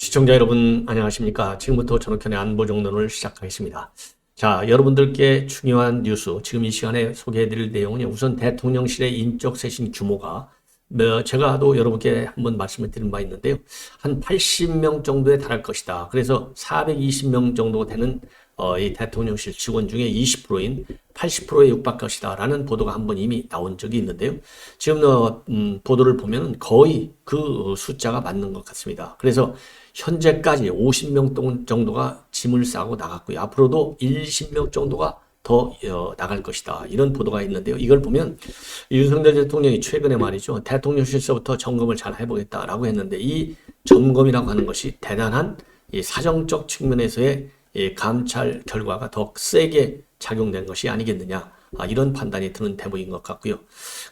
시청자 여러분 안녕하십니까? 지금부터 전학현의 안보정론을 시작하겠습니다. 자, 여러분들께 중요한 뉴스, 지금 이 시간에 소개해드릴 내용은 우선 대통령실의 인적 쇄신 규모가 제가도 여러분께 한번 말씀을 드린 바 있는데요. 한 80명 정도에 달할 것이다. 그래서 420명 정도 되는 이 대통령실 직원 중에 20%인 80%에 육박할 것이다 라는 보도가 한번 이미 나온 적이 있는데요. 지금 보도를 보면 거의 그 숫자가 맞는 것 같습니다. 그래서 현재까지 50명 정도가 짐을 싸고 나갔고요. 앞으로도 20명 정도가 더 나갈 것이다. 이런 보도가 있는데요. 이걸 보면 윤석열 대통령이 최근에 말이죠. 대통령실서부터 점검을 잘 해보겠다라고 했는데 이 점검이라고 하는 것이 대단한 이 사정적 측면에서의 이 감찰 결과가 더 세게 작용된 것이 아니겠느냐. 이런 판단이 드는 대목인 것 같고요.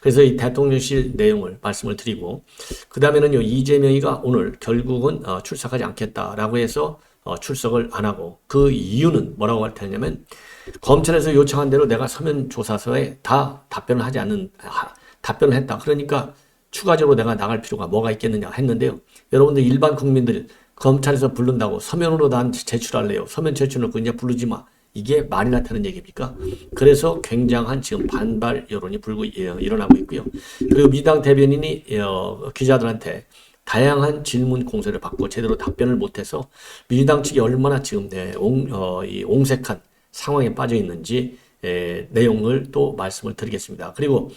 그래서 이 대통령실 내용을 말씀을 드리고 그 다음에는요. 이재명이가 오늘 결국은 출석하지 않겠다라고 해서 출석을 안 하고 그 이유는 뭐라고 할 테냐면 검찰에서 요청한 대로 내가 서면 조사서에 다 답변을 답변을 했다. 그러니까 추가적으로 내가 나갈 필요가 뭐가 있겠느냐 했는데요. 여러분들 일반 국민들 검찰에서 부른다고 서면으로 난 제출할래요. 서면 제출해놓고 이제 부르지 마. 이게 말이나 되는 얘기입니까? 그래서 굉장한 지금 반발 여론이 일어나고 있고요. 그리고 민주당 대변인이 기자들한테 다양한 질문 공세를 받고 제대로 답변을 못해서 민주당 측이 얼마나 지금 옹색한 상황에 빠져 있는지 내용을 또 말씀을 드리겠습니다. 그리고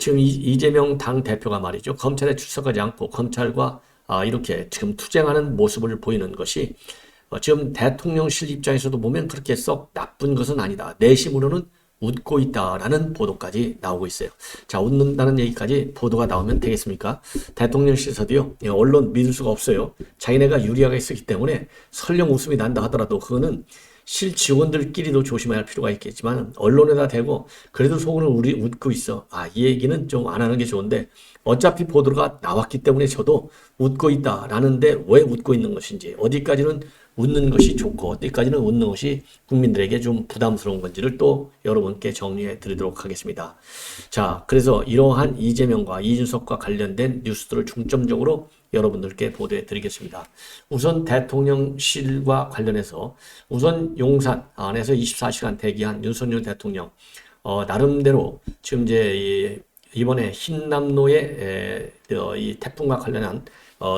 지금 이재명 당 대표가 말이죠. 검찰에 출석하지 않고 검찰과 이렇게 지금 투쟁하는 모습을 보이는 것이 지금 대통령실 입장에서도 보면 그렇게 썩 나쁜 것은 아니다. 내심으로는 웃고 있다라는 보도까지 나오고 있어요. 자, 웃는다는 얘기까지 보도가 나오면 되겠습니까? 대통령실에서도요, 언론 믿을 수가 없어요. 자기네가 유리하게 쓰기 때문에 설령 웃음이 난다 하더라도 그거는 실 직원들끼리도 조심해야 할 필요가 있겠지만 언론에다 대고 그래도 속으로 우리 웃고 있어. 이 얘기는 좀 안 하는 게 좋은데 어차피 보도가 나왔기 때문에 저도 웃고 있다라는데 왜 웃고 있는 것인지 어디까지는 웃는 것이 좋고 어디까지는 웃는 것이 국민들에게 좀 부담스러운 건지를 또 여러분께 정리해 드리도록 하겠습니다. 자, 그래서 이러한 이재명과 이준석과 관련된 뉴스들을 중점적으로 여러분들께 보도해 드리겠습니다. 우선 대통령실과 관련해서 우선 용산 안에서 24시간 대기한 윤석열 대통령 나름대로 지금 이제 이번에 흰남노의 이 태풍과 관련한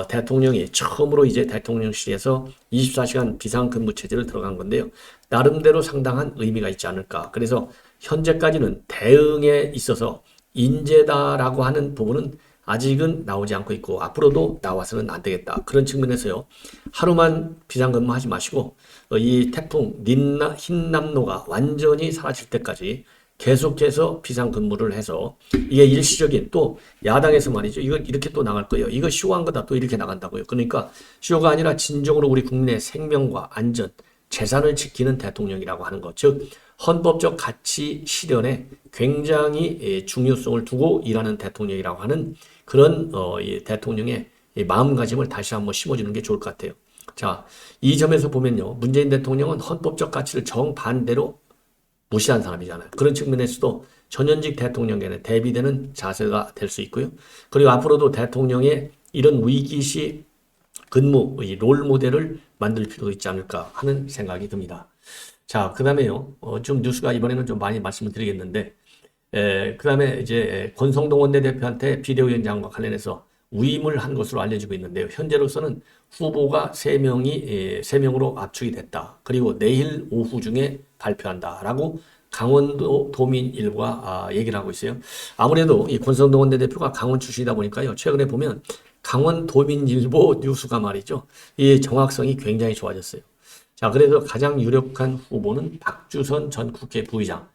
대통령이 처음으로 이제 대통령실에서 24시간 비상근무 체제를 들어간 건데요. 나름대로 상당한 의미가 있지 않을까. 그래서 현재까지는 대응에 있어서 인재다라고 하는 부분은 아직은 나오지 않고 있고 앞으로도 나와서는 안 되겠다. 그런 측면에서요. 하루만 비상근무하지 마시고 이 태풍 흰남노가 완전히 사라질 때까지 계속해서 비상근무를 해서 이게 일시적인 또 야당에서 말이죠. 이거 이렇게 또 나갈 거예요. 이거 쇼한 거다 또 이렇게 나간다고요. 그러니까 쇼가 아니라 진정으로 우리 국민의 생명과 안전, 재산을 지키는 대통령이라고 하는 것. 즉 헌법적 가치 실현에 굉장히 중요성을 두고 일하는 대통령이라고 하는 그런 이 대통령의 마음가짐을 다시 한번 심어주는 게 좋을 것 같아요. 자, 이 점에서 보면요. 문재인 대통령은 헌법적 가치를 정반대로 무시한 사람이잖아요. 그런 측면에서도 전현직 대통령에게는 대비되는 자세가 될 수 있고요. 그리고 앞으로도 대통령의 이런 위기시 근무, 롤 모델을 만들 필요도 있지 않을까 하는 생각이 듭니다. 자, 그 다음에요. 좀 뉴스가 이번에는 좀 많이 말씀을 드리겠는데, 그 다음에 이제 권성동 원내대표한테 비대위원장과 관련해서 위임을 한 것으로 알려지고 있는데요. 현재로서는 후보가 3명으로 압축이 됐다. 그리고 내일 오후 중에 발표한다라고 강원도 도민일보가 얘기를 하고 있어요. 아무래도 이 권성동 원내대표가 강원 출신이다 보니까요. 최근에 보면 강원 도민일보 뉴스가 말이죠. 이 정확성이 굉장히 좋아졌어요. 자, 그래서 가장 유력한 후보는 박주선 전 국회 부의장,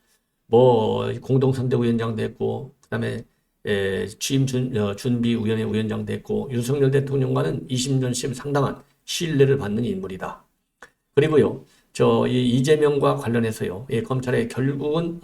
공동선대위원장도 했고, 그 다음에 취임 준비위원회 위원장도 했고, 윤석열 대통령과는 20년씩 상당한 신뢰를 받는 인물이다. 그리고요, 이재명과 관련해서요, 검찰에 결국은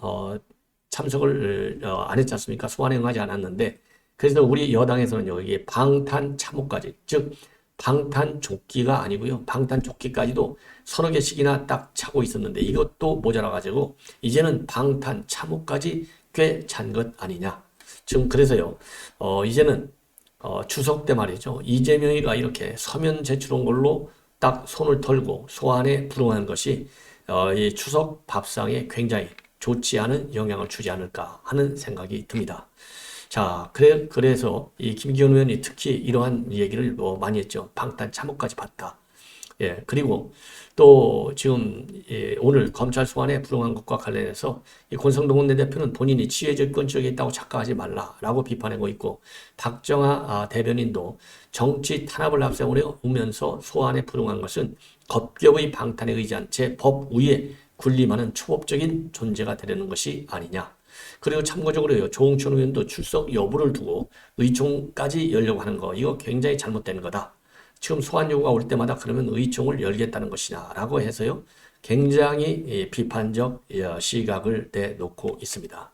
참석을 안 했지 않습니까? 소환에 응하지 않았는데, 그래서 우리 여당에서는요, 이게 방탄 참호까지, 즉 방탄조끼가 아니고요, 방탄조끼까지도 서너 개씩이나 딱 차고 있었는데 이것도 모자라가지고 이제는 방탄 참호까지 꽤 찬 것 아니냐. 지금 그래서요, 이제는 추석 때 말이죠. 이재명이가 이렇게 서면 제출한 걸로 딱 손을 털고 소환에 불응한 것이 이 추석 밥상에 굉장히 좋지 않은 영향을 주지 않을까 하는 생각이 듭니다. 자, 그래서 이 김기현 의원이 특히 이러한 얘기를 뭐 많이 했죠. 방탄 참호까지 봤다. 예, 그리고 또 지금 오늘 검찰 소환에 불응한 것과 관련해서 이 권성동 원내대표는 본인이 지혜조건적에 있다고 착각하지 말라라고 비판하고 있고, 박정아 대변인도 정치 탄압을 앞세우면서 소환에 불응한 것은 겁격의 방탄에 의지한 제 법 위에 군림하는 초법적인 존재가 되려는 것이 아니냐. 그리고 참고적으로요, 조홍천 의원도 출석 여부를 두고 의총까지 열려고 하는 거, 이거 굉장히 잘못된 거다. 지금 소환 요구가 올 때마다 그러면 의총을 열겠다는 것이냐 라고 해서요, 굉장히 비판적 시각을 내놓고 있습니다.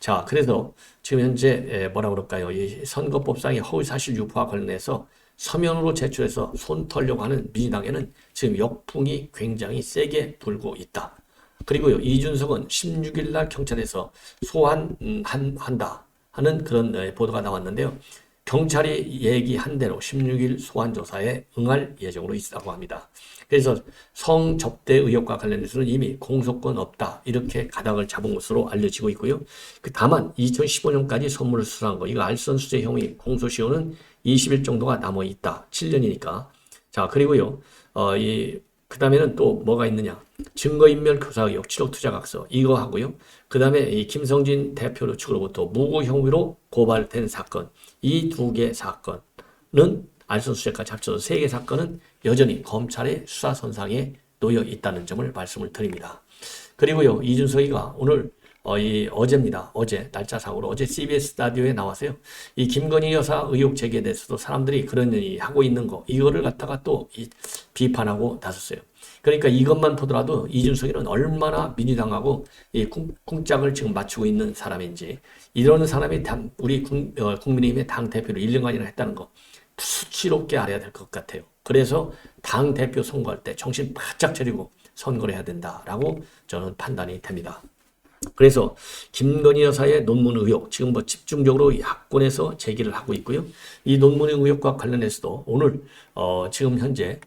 자, 그래서 지금 현재 뭐라 그럴까요? 이 선거법상의 허위사실 유포와 관련해서 서면으로 제출해서 손 털려고 하는 민주당에는 지금 역풍이 굉장히 세게 불고 있다. 그리고요, 이준석은 16일 날 경찰에서 소환한다 하는 그런 보도가 나왔는데요. 경찰이 얘기한 대로 16일 소환 조사에 응할 예정으로 있다고 합니다. 그래서 성접대 의혹과 관련해서는 이미 공소권 없다 이렇게 가닥을 잡은 것으로 알려지고 있고요. 다만 2015년까지 선물을 수수한 거, 이거 알선수재 혐의 공소시효는 20일 정도가 남아 있다. 7년이니까. 자, 그리고요, 그 다음에는 또 뭐가 있느냐. 증거인멸 교사 의혹, 7억 투자각서, 이거 하고요. 그 다음에 이 김성진 대표 측으로부터 무고 혐의로 고발된 사건, 이 두 개 사건은 알선수재까지 합쳐서 세 개 사건은 여전히 검찰의 수사선상에 놓여 있다는 점을 말씀을 드립니다. 그리고요, 이준석이가 오늘 어제입니다. 어제 날짜상으로 어제 CBS 라디오에 나와서요, 이 김건희 여사 의혹 제기에 대해서도 사람들이 그런 얘기 하고 있는 거, 이거를 갖다가 또 비판하고 나섰어요. 그러니까 이것만 보더라도 이준석이는 얼마나 민주당하고 이 쿵짝을 지금 맞추고 있는 사람인지, 이런 사람이 우리 국민의힘의 당대표를 1년간이나 했다는 거 수치롭게 알아야 될 것 같아요. 그래서 당대표 선거할 때 정신 바짝 차리고 선거를 해야 된다라고 저는 판단이 됩니다. 그래서 김건희 여사의 논문 의혹 지금 뭐 집중적으로 야권에서 제기를 하고 있고요. 이 논문의 의혹과 관련해서도 오늘 지금 현재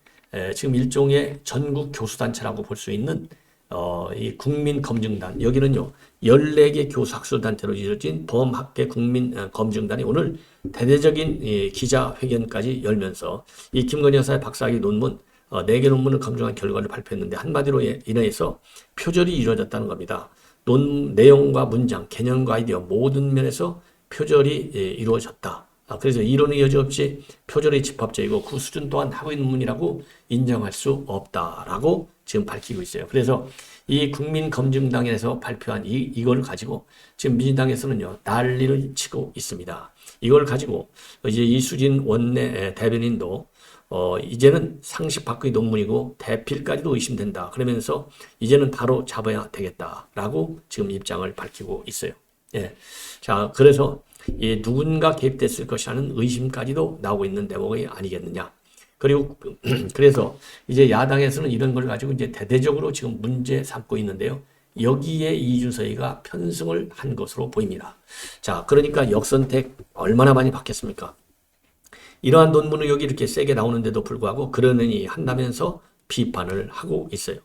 지금 일종의 전국 교수단체라고 볼 수 있는 이 국민검증단, 여기는요 14개 교수학술단체로 이루어진 범학계 국민검증단이 오늘 대대적인 기자회견까지 열면서 이 김건희 여사의 박사학위 논문 4개 논문을 검증한 결과를 발표했는데, 한마디로 인해서 표절이 이루어졌다는 겁니다. 내용과 문장, 개념과 아이디어 모든 면에서 표절이 이루어졌다. 그래서 이론의 여지 없이 표절의 집합적이고 그 수준 또한 학위 논문이라고 인정할 수 없다라고 지금 밝히고 있어요. 그래서 이 국민검증당에서 발표한 이걸 가지고 지금 민주당에서는요 난리를 치고 있습니다. 이걸 가지고 이제 이수진 원내 대변인도 이제는 상식 밖의 논문이고 대필까지도 의심된다. 그러면서 이제는 바로 잡아야 되겠다라고 지금 입장을 밝히고 있어요. 예. 자, 그래서 누군가 개입됐을 것이라는 의심까지도 나오고 있는 대목이 아니겠느냐. 그리고 그래서 이제 야당에서는 이런 걸 가지고 이제 대대적으로 지금 문제 삼고 있는데요. 여기에 이준석이가 편승을 한 것으로 보입니다. 자, 그러니까 역선택 얼마나 많이 받겠습니까? 이러한 논문 의혹이 이렇게 세게 나오는데도 불구하고 그러느니 한다면서 비판을 하고 있어요.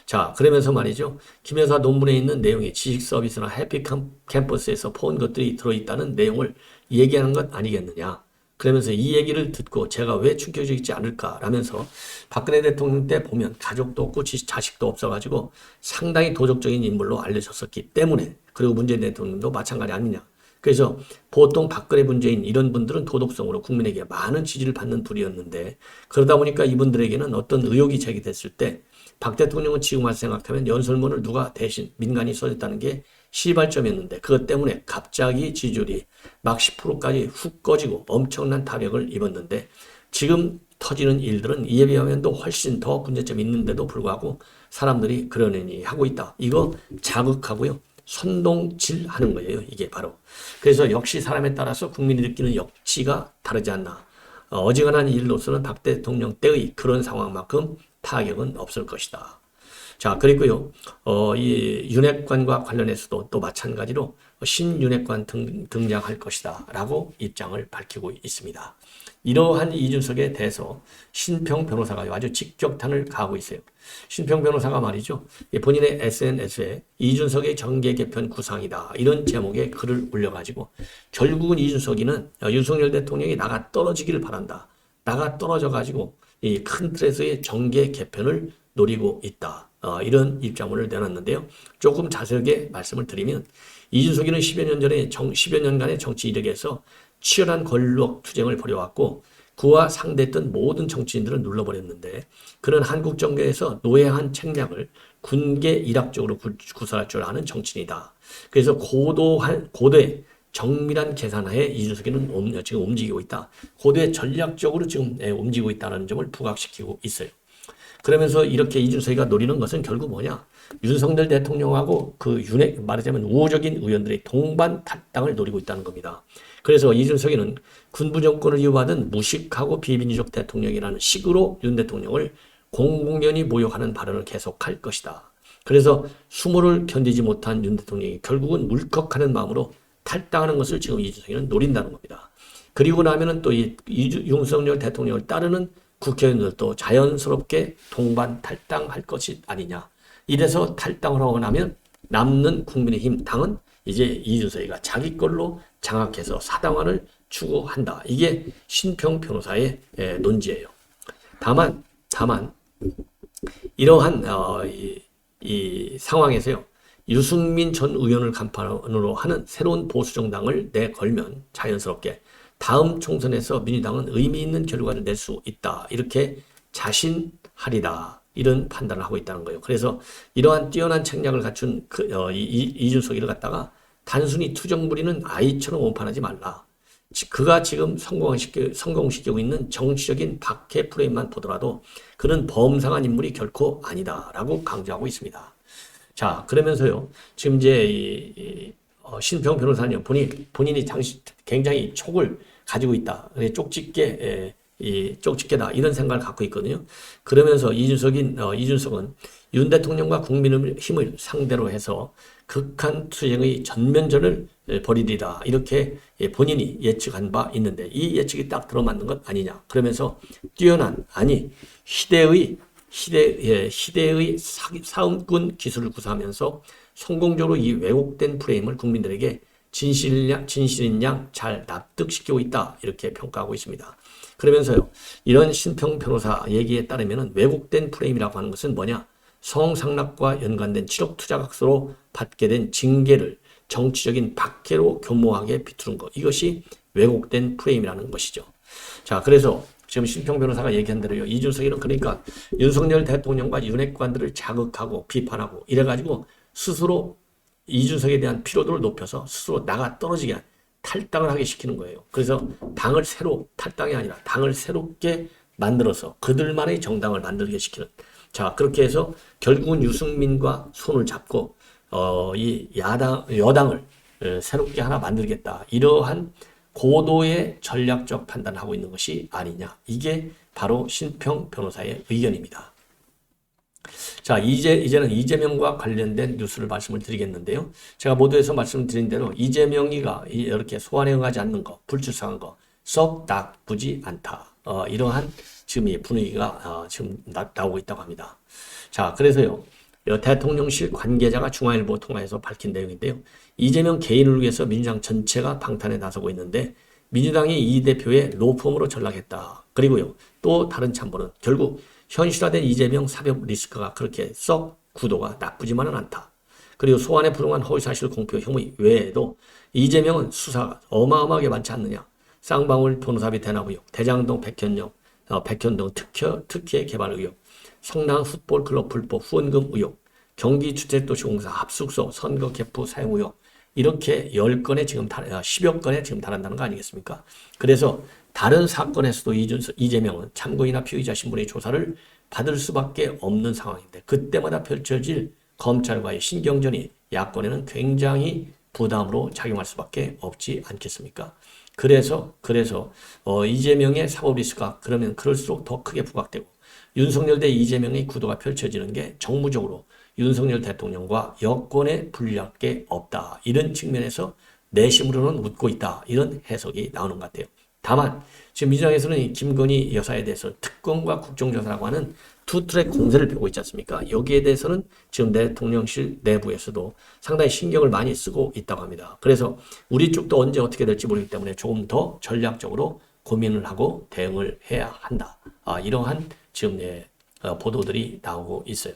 자, 그러면서 말이죠. 김 여사 논문에 있는 내용이 지식 서비스나 해피 캠퍼스에서 본 것들이 들어있다는 내용을 얘기하는 것 아니겠느냐. 그러면서 이 얘기를 듣고 제가 왜 충격적이지 않을까라면서 박근혜 대통령 때 보면 가족도 없고 자식도 없어가지고 상당히 도덕적인 인물로 알려졌었기 때문에, 그리고 문재인 대통령도 마찬가지 아니냐. 그래서 보통 박근혜, 문재인 이런 분들은 도덕성으로 국민에게 많은 지지를 받는 분이었는데, 그러다 보니까 이분들에게는 어떤 의혹이 제기됐을 때 박 대통령은 지금 와서 생각하면 연설문을 누가 대신 민간이 써줬다는 게 시발점이었는데, 그것 때문에 갑자기 지지율이 막 10%까지 훅 꺼지고 엄청난 타격을 입었는데, 지금 터지는 일들은 이에 비하면 또 훨씬 더 문제점이 있는데도 불구하고 사람들이 그러느니 하고 있다. 이거 자극하고요, 선동질하는 거예요. 이게 바로. 그래서 역시 사람에 따라서 국민이 느끼는 역치가 다르지 않나. 어지간한 일로서는 박 대통령 때의 그런 상황만큼 타격은 없을 것이다. 자, 그리고요, 이 윤핵관과 관련해서도 또 마찬가지로 신윤핵관 등장할 것이다 라고 입장을 밝히고 있습니다. 이러한 이준석에 대해서 신평 변호사가 아주 직격탄을 가하고 있어요. 신평 변호사가 말이죠, 본인의 SNS에 이준석의 정계 개편 구상이다 이런 제목의 글을 올려가지고 결국은 이준석이는 윤석열 대통령이 나가 떨어지기를 바란다. 나가 떨어져가지고 이 큰 틀에서의 정계 개편을 노리고 있다. 이런 입장문을 내놨는데요. 조금 자세하게 말씀을 드리면 이준석이는 10여 년간의 정치 이력에서 치열한 권력 투쟁을 벌여왔고 그와 상대했던 모든 정치인들을 눌러버렸는데 그는 한국 정계에서 노예한 책략을 군계 일학적으로 구사할 줄 아는 정치인이다. 그래서 고도의 정밀한 계산하에 이준석이는 지금 움직이고 있다. 고도의 전략적으로 지금 움직이고 있다는 점을 부각시키고 있어요. 그러면서 이렇게 이준석이가 노리는 것은 결국 뭐냐? 윤석열 대통령하고 말하자면 우호적인 의원들의 동반 탈당을 노리고 있다는 겁니다. 그래서 이준석이는 군부 정권을 이유받은 무식하고 비민주적 대통령이라는 식으로 윤 대통령을 공공연히 모욕하는 발언을 계속할 것이다. 그래서 수모를 견디지 못한 윤 대통령이 결국은 울컥하는 마음으로 탈당하는 것을 지금 이준석이는 노린다는 겁니다. 그리고 나면은 또 윤석열 대통령을 따르는 국회의원들도 자연스럽게 동반 탈당할 것이 아니냐. 이래서 탈당을 하고 나면 남는 국민의힘 당은 이제 이준석이가 자기 걸로 장악해서 사당화를 추구한다. 이게 신평 변호사의 논지예요. 다만 이러한 이 상황에서요. 유승민 전 의원을 간판으로 하는 새로운 보수정당을 내걸면 자연스럽게 다음 총선에서 민주당은 의미 있는 결과를 낼 수 있다. 이렇게 자신하리다. 이런 판단을 하고 있다는 거예요. 그래서 이러한 뛰어난 책략을 갖춘 이준석이를 갖다가 단순히 투정 부리는 아이처럼 원판하지 말라. 그가 지금 성공시키고 있는 정치적인 박해 프레임만 보더라도 그는 범상한 인물이 결코 아니다라고 강조하고 있습니다. 자, 그러면서요. 지금 이제 신평 변호사님 본인이 굉장히 촉을 가지고 있다. 쪽집게다 이런 생각을 갖고 있거든요. 그러면서 이준석은 윤 대통령과 국민의힘을 상대로 해서 극한 투쟁의 전면전을 벌이리라 이렇게 본인이 예측한 바 있는데 이 예측이 딱 들어맞는 것 아니냐. 그러면서 뛰어난 시대의 사음꾼 기술을 구사하면서 성공적으로 이 왜곡된 프레임을 국민들에게 진실인 양 잘 납득시키고 있다. 이렇게 평가하고 있습니다. 그러면서요. 이런 신평 변호사 얘기에 따르면 왜곡된 프레임이라고 하는 것은 뭐냐? 성상납과 연관된 7억 투자각서로 받게 된 징계를 정치적인 박해로 교모하게 비추는 것. 이것이 왜곡된 프레임이라는 것이죠. 자, 그래서 지금 신평 변호사가 얘기한 대로요. 이준석이는 그러니까 윤석열 대통령과 윤핵관들을 자극하고 비판하고 이래가지고 스스로 이준석에 대한 피로도를 높여서 스스로 나가 떨어지게 탈당을 하게 시키는 거예요. 그래서 탈당이 아니라 당을 새롭게 만들어서 그들만의 정당을 만들게 시키는. 자, 그렇게 해서 결국은 유승민과 손을 잡고 여당을 새롭게 하나 만들겠다. 이러한 고도의 전략적 판단을 하고 있는 것이 아니냐. 이게 바로 신평 변호사의 의견입니다. 자, 이제는 이재명과 관련된 뉴스를 말씀을 드리겠는데요. 제가 모두에서 말씀드린 대로 이재명이가 이렇게 소환에 응하지 않는 거, 불출석한 거, 썩 나쁘지 않다. 이러한 지금 이 분위기가 지금 나오고 있다고 합니다. 자, 그래서요. 대통령실 관계자가 중앙일보 통화에서 밝힌 내용인데요. 이재명 개인을 위해서 민주당 전체가 방탄에 나서고 있는데 민주당이 이 대표의 로펌으로 전락했다. 그리고요. 또 다른 참모는 결국 현실화된 이재명 사법 리스크가 그렇게 썩 구도가 나쁘지만은 않다. 그리고 소환에 불응한 허위사실 공표 혐의 외에도 이재명은 수사가 어마어마하게 많지 않느냐. 쌍방울 변호사비 대납 의혹, 대장동 백현동 특혜 개발 의혹, 성남 풋볼클럽 불법 후원금 의혹, 경기주택도시공사 합숙소 선거 개표 사용 의혹 이렇게 10건에 지금 10여 건에 지금 달한다는 거 아니겠습니까? 그래서 다른 사건에서도 이재명은 참고인이나 피의자 신분의 조사를 받을 수밖에 없는 상황인데 그때마다 펼쳐질 검찰과의 신경전이 야권에는 굉장히 부담으로 작용할 수밖에 없지 않겠습니까? 그래서 이재명의 사법 리스크가 그러면 그럴수록 더 크게 부각되고 윤석열 대 이재명의 구도가 펼쳐지는 게 정무적으로 윤석열 대통령과 여권에 불리할 게 없다. 이런 측면에서 내심으로는 웃고 있다. 이런 해석이 나오는 것 같아요. 다만 지금 민주당에서는 이 김건희 여사에 대해서 특검과 국정조사라고 하는 투트랙 공세를 펴고 있지 않습니까? 여기에 대해서는 지금 대통령실 내부에서도 상당히 신경을 많이 쓰고 있다고 합니다. 그래서 우리 쪽도 언제 어떻게 될지 모르기 때문에 조금 더 전략적으로 고민을 하고 대응을 해야 한다. 이러한 지금 보도들이 나오고 있어요.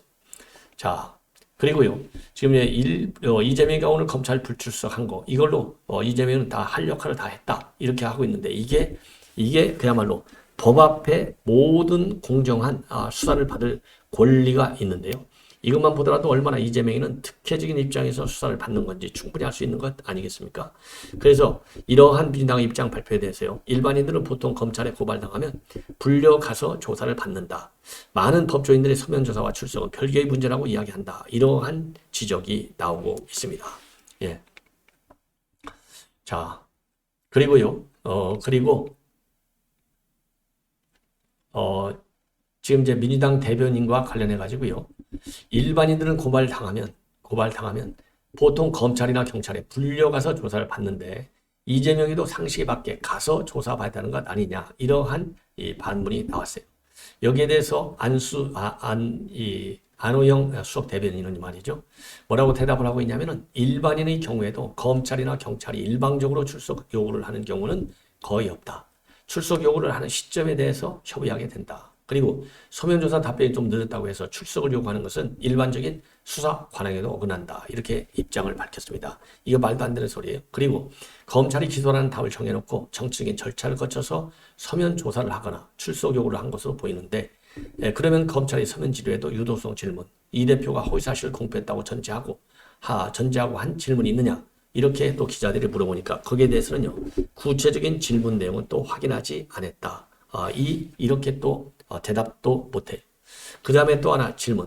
자, 그리고요. 지금 이재명이가 오늘 검찰 불출석한 거 이걸로 이재명은 다 할 역할을 다 했다. 이렇게 하고 있는데 이게 그야말로 법 앞에 모든 공정한 수사를 받을 권리가 있는데요. 이것만 보더라도 얼마나 이재명이는 특혜적인 입장에서 수사를 받는 건지 충분히 알 수 있는 것 아니겠습니까? 그래서 이러한 민주당의 입장 발표에 대해서요. 일반인들은 보통 검찰에 고발당하면 불려가서 조사를 받는다. 많은 법조인들의 서면 조사와 출석은 별개의 문제라고 이야기한다. 이러한 지적이 나오고 있습니다. 예. 자, 그리고요. 지금 이제 민주당 대변인과 관련해 가지고요. 일반인들은 고발당하면 보통 검찰이나 경찰에 불려가서 조사를 받는데 이재명이도 상식에 맞게 가서 조사받아야 하는 것 아니냐. 이러한 이 반문이 나왔어요. 여기에 대해서 안호영 수석 대변인은 말이죠. 뭐라고 대답을 하고 있냐면은 일반인의 경우에도 검찰이나 경찰이 일방적으로 출석 요구를 하는 경우는 거의 없다. 출석 요구를 하는 시점에 대해서 협의하게 된다. 그리고 서면조사 답변이 좀 늦었다고 해서 출석을 요구하는 것은 일반적인 수사 관행에도 어긋난다. 이렇게 입장을 밝혔습니다. 이거 말도 안 되는 소리예요. 그리고 검찰이 기소라는 답을 정해놓고 정치적인 절차를 거쳐서 서면 조사를 하거나 출석 요구를 한 것으로 보이는데 그러면 검찰이 서면 지류에도 유도성 질문, 이 대표가 허위사실을 공표했다고 전제하고 한 질문이 있느냐? 이렇게 또 기자들이 물어보니까 거기에 대해서는요. 구체적인 질문 내용은 또 확인하지 않았다. 이렇게 또 대답도 못해요. 그 다음에 또 하나 질문.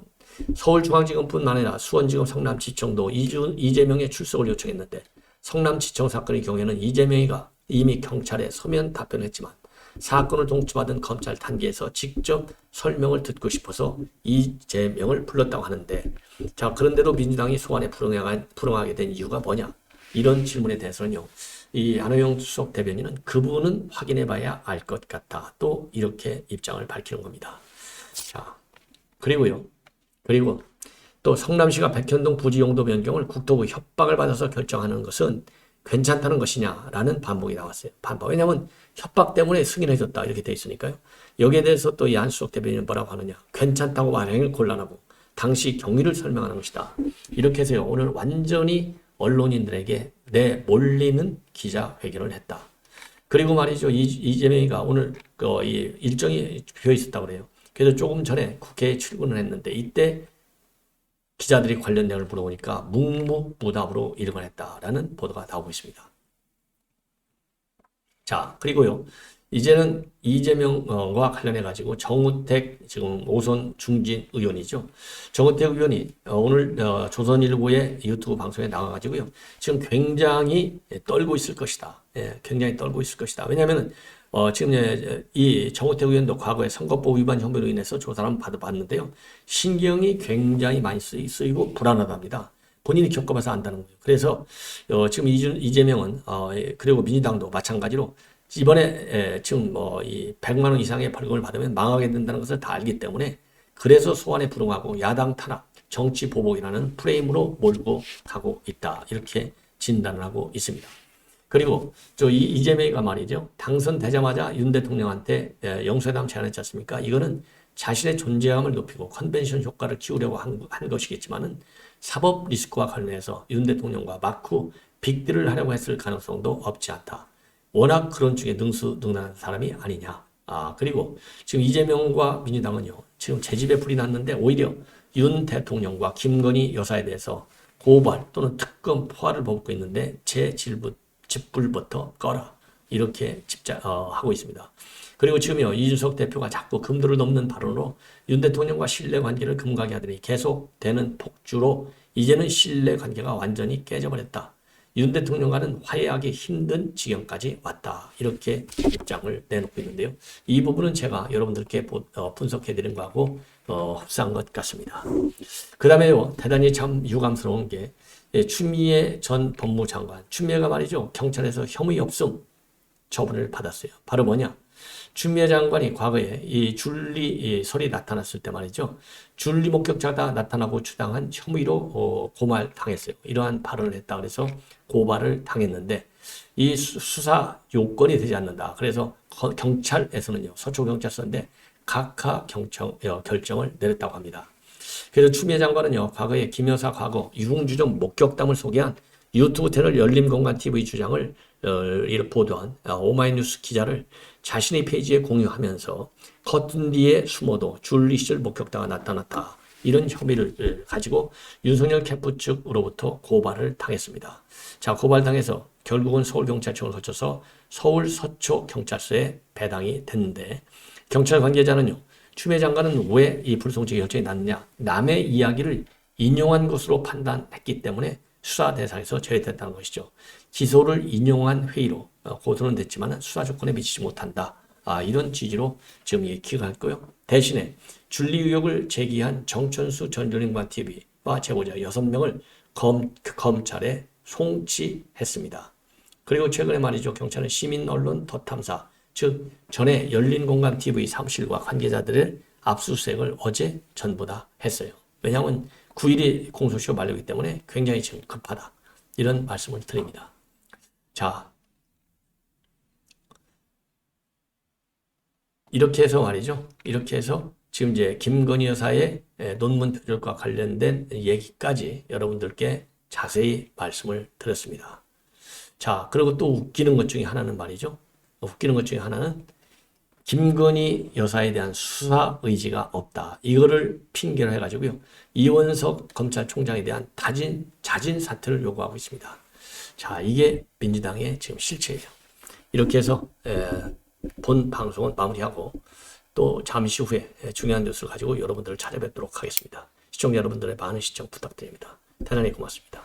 서울중앙지검뿐만 아니라 수원지검 성남지청도 이재명의 출석을 요청했는데 성남지청 사건의 경우에는 이재명이가 이미 경찰에 서면 답변했지만 사건을 동초받은 검찰 단계에서 직접 설명을 듣고 싶어서 이재명을 불렀다고 하는데 자 그런데도 민주당이 소환에 불응하게 된 이유가 뭐냐? 이런 질문에 대해서는요. 이 안호영 수석 대변인은 그 부분은 확인해 봐야 알 것 같다. 또 이렇게 입장을 밝히는 겁니다. 자, 그리고 또 성남시가 백현동 부지 용도 변경을 국토부 협박을 받아서 결정하는 것은 괜찮다는 것이냐라는 반복이 나왔어요. 왜냐하면 협박 때문에 승인해줬다 이렇게 돼 있으니까요. 여기에 대해서 또 이 안수석 대변인은 뭐라고 하느냐. 괜찮다고 말하기는 곤란하고 당시 경위를 설명하는 것이다. 이렇게 해서 오늘 완전히 언론인들에게 내몰리는 기자회견을 했다. 그리고 말이죠. 이재명이가 오늘 이 일정이 비어 있었다고 그래요. 그래서 조금 전에 국회에 출근을 했는데 이때 기자들이 관련 내용을 물어보니까 묵묵부답으로 일을 했다라는 보도가 나오고 있습니다. 자, 그리고요. 이제는 이재명과 관련해 가지고 정우택 지금 오선 중진 의원이죠. 정우택 의원이 오늘 조선일보의 유튜브 방송에 나와 가지고요. 지금 굉장히 떨고 있을 것이다. 굉장히 떨고 있을 것이다. 왜냐하면 지금 이 정우택 의원도 과거에 선거법 위반 혐의로 인해서 조사를 받았는데요. 신경이 굉장히 많이 쓰이고 불안하답니다. 본인이 겪어봐서 안다는 거예요. 그래서 지금 이재명은 그리고 민주당도 마찬가지로 이번에 지금 이 100만 원 이상의 벌금을 받으면 망하게 된다는 것을 다 알기 때문에 그래서 소환에 불응하고 야당 탄압, 정치 보복이라는 프레임으로 몰고 가고 있다. 이렇게 진단을 하고 있습니다. 그리고 이재명이가 말이죠. 당선되자마자 윤 대통령한테 영수회담 제안했지 않습니까? 이거는 자신의 존재감을 높이고 컨벤션 효과를 키우려고 한 것이겠지만은 사법 리스크와 관련해서 윤 대통령과 막후 빅딜을 하려고 했을 가능성도 없지 않다. 워낙 그런 쪽에 능수능란한 사람이 아니냐. 그리고 지금 이재명과 민주당은요. 지금 제집에 불이 났는데 오히려 윤 대통령과 김건희 여사에 대해서 고발 또는 특검 포화를 먹고 있는데 집불부터 꺼라. 이렇게 하고 있습니다. 그리고 지금요. 이준석 대표가 자꾸 금도를 넘는 발언으로 윤 대통령과 신뢰관계를 금가게 하더니 계속되는 폭주로 이제는 신뢰관계가 완전히 깨져버렸다. 윤 대통령과는 화해하기 힘든 지경까지 왔다. 이렇게 입장을 내놓고 있는데요. 이 부분은 제가 여러분들께 분석해 드린 거하고 흡사한 것 같습니다. 그 다음에요. 대단히 참 유감스러운 게 추미애 전 법무장관. 추미애가 말이죠. 경찰에서 혐의 없음 처분을 받았어요. 바로 뭐냐? 추미애 장관이 과거에 이 줄리 설이 나타났을 때 말이죠. 줄리 목격자가 나타나고 주장한 혐의로 고발 당했어요. 이러한 발언을 했다 그래서 고발을 당했는데 이 수사 요건이 되지 않는다. 그래서 경찰에서는요. 서초경찰서인데 각하 결정을 내렸다고 합니다. 그래서 추미애 장관은요. 과거에 김 여사 과거 유흥주점 목격담을 소개한 유튜브 채널 열린공간TV 주장을 보도한 오마이뉴스 기자를 자신의 페이지에 공유하면서 커튼 뒤에 숨어도 줄리 시절 목격자가 나타났다. 이런 혐의를 가지고 윤석열 캠프 측으로부터 고발을 당했습니다. 자, 고발당해서 결국은 서울경찰청을 거쳐서 서울 서초경찰서에 배당이 됐는데 경찰 관계자는요. 추미애 장관은 왜 이 불송치 결정이 났느냐. 남의 이야기를 인용한 것으로 판단했기 때문에 수사 대상에서 제외됐다는 것이죠. 기소를 인용한 회의로 고소는 됐지만 수사 조건에 미치지 못한다. 이런 취지로 지금 얘기가 했고요. 대신에 줄리 의혹을 제기한 정천수 전 열린공간TV와 제보자 6명을 검찰에 송치했습니다. 그리고 최근에 말이죠. 경찰은 시민 언론 덧탐사, 즉 전에 열린공간TV 사무실과 관계자들의 압수수색을 어제 전부 다 했어요. 왜냐하면 9일이 공소시효 만료이기 때문에 굉장히 지금 급하다. 이런 말씀을 드립니다. 자, 이렇게 해서 말이죠. 이렇게 해서 지금 이제 김건희 여사의 논문 표절과 관련된 얘기까지 여러분들께 자세히 말씀을 드렸습니다. 자, 그리고 또 웃기는 것 중에 하나는 말이죠. 웃기는 것 중에 하나는 김건희 여사에 대한 수사 의지가 없다. 이거를 핑계로 해가지고요. 이원석 검찰총장에 대한 자진 사퇴를 요구하고 있습니다. 자, 이게 민주당의 지금 실체예요. 이렇게 해서 본 방송은 마무리하고 또 잠시 후에 중요한 뉴스를 가지고 여러분들을 찾아뵙도록 하겠습니다. 시청자 여러분들의 많은 시청 부탁드립니다. 대단히 고맙습니다.